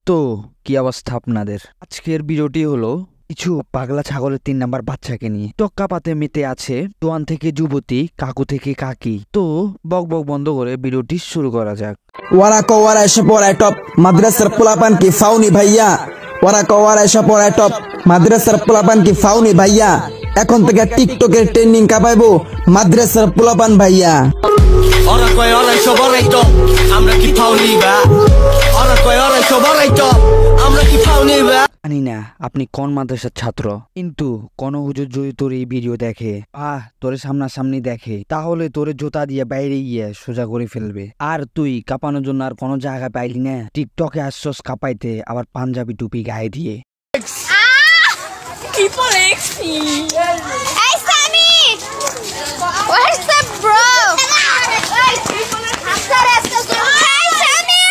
তো কি অবস্থা আপনাদের? আজকের ভিডিওটি হলো কিছু পাগলা ছাগলের 3 নাম্বার বাচ্চাকে নিয়ে। টক্কা পাতে মেতে আছে জোয়ান থেকে যুবতী, কাকু থেকে কাকি। তো বক বক বন্ধ করে ভিডিওটি শুরু করা যাক। ওরা কওয়ারা এসে পড়ায় টপ মাদ্রাসার পোলাপান কি ফাউনি ভাইয়া, ওরা কওয়ারা এসে পড়ায় টপ মাদ্রাসার পোলাপান কি ফাউনি ভাইয়া, এখন থেকে টিকটকের ট্রেন্ডিং কাপাইবো মাদ্রাসার পোলাপান ভাইয়া। ওরা কয় ওরা সবাই টপ আমরা কি ফাউনি বা, ওরা কয় ওরা সবাই টপ আমরা কি ফাউনি বা। জানি না আপনি কোন মাদ্রাসার ছাত্র, কিন্তু কোন হুজুর যদি তোর এই ভিডিও দেখে, তোরে সামনাসামনি দেখে, তাহলে তোরে জুতা দিয়ে বাইরে গিয়ে সোজা করে ফেলবে। আর তুই কাঁপানোর জন্য আর কোনো জায়গা পাইলি না, টিকটকে আসছস কাঁপাইতে, আবার পাঞ্জাবি টুপি গায়ে দিয়ে। People ex me. Hey Sammy! What's up, bro? Hey Sammy!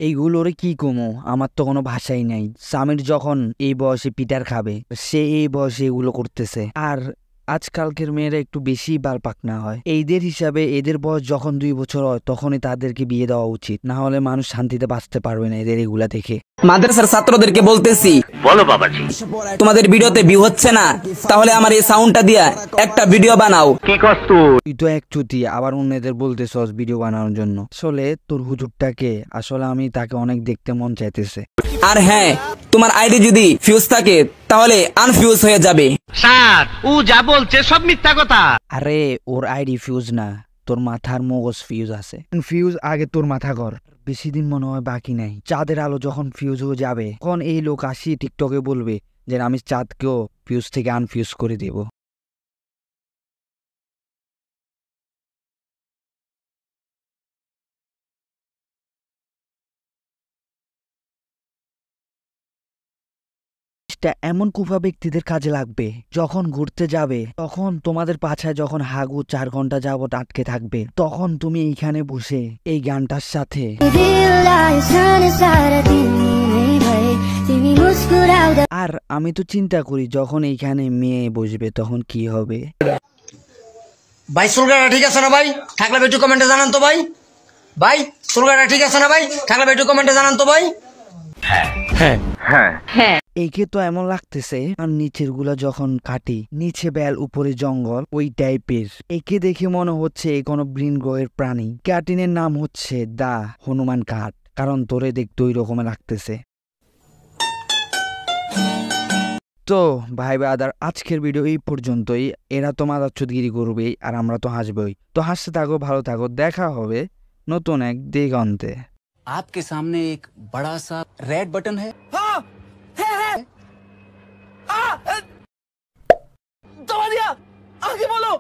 এইগুলোরে কি কমো, আমার তো কোনো ভাষাই নাই। সামির যখন এই বয়সে পিটার খাবে, সে এই বয়সে এগুলো করতেছে। আর আজকালকের মেয়েরা একটু বেশি বাল পাকনা হয়। এইদের হিসাবে এদের বয়স যখন 2 বছর হয় তখনই তাদেরকে বিয়ে দেওয়া উচিত, না হলে মানুষ শান্তিতে বাঁচতে পারবে না এদের এগুলা দেখে। মাদ্রাসার ছাত্রদেরকে বলতেছি, বলো বাবাজি, তোমাদের ভিডিওতে ভিউ হচ্ছে না, তাহলে আমার এই সাউন্ডটা দিয়া একটা ভিডিও বানাও। কি কষ্ট? তুই তো এক চুতি, আবার অন্যদের বলতেছস ভিডিও বানানোর জন্য। আসলে তোর হুজুরটাকে আসলে আমি তাকে অনেক দেখতে মন চাইতেছে। আর হ্যাঁ, তোমার আইডি যদি ফিউজ থাকে তাহলে আনফিউজ হয়ে যাবে। স্যার ও যা বলছে সব মিথ্যা কথা। আরে ওর আইডি ফিউজ না, তোর মাথার মগজ ফিউজ আছে। ফিউজ আগে তোর মাথা কর, বেশি দিন মনে হয় বাকি নাই। চাঁদের আলো যখন ফিউজ হয়ে যাবে, তখন এই লোক আসি টিকটকে বলবে যে আমি চাঁদকেও ফিউজ থেকে আনফিউজ করে দেব। এমন কুফা ব্যক্তিদের কাজে লাগবে, যখন ঘুরতে যাবে তখন তোমাদের পাছায় যখন হাগু 4 ঘন্টা যাবত আটকে থাকবে, তখন তুমি এইখানে বসে এই গানটার সাথে আর আমি তো চিন্তা করি যখন এইখানে মেয়ে বসবে তখন কি হবে। ভাই সুলগাটা ঠিক আছে না ভাই? থাকলে একটু কমেন্টে জানান তো ভাই। ভাই সুলগাটা ঠিক আছে না ভাই? থাকলে একটু কমেন্টে জানান তো ভাই। এইকে তো এমন লাগতেছে আর নিচের গুলা যখন কাটি, নিচে বেল উপরে জঙ্গল, ওই টাইপের। একে দেখে মনে হচ্ছে কোনো গ্রিন গ্রহের প্রাণী। ক্যাটিনের নাম হচ্ছে দা হনুমান কাঠ, কারণ তোরে দেখতে ওই রকমের লাগতেছে। তো ভাই ব্রাদার, আজকের ভিডিও এই পর্যন্তই। এরা তো মাদাচ্ছুদগিরি করবেই আর আমরা তো হাসবই। তো হাসতে থাকো, ভালো থাকো, দেখা হবে নতুন এক দিগন্তে। आपके सामने एक बड़ा सा रेड बटन है। दबा दिया, आगे बोलो।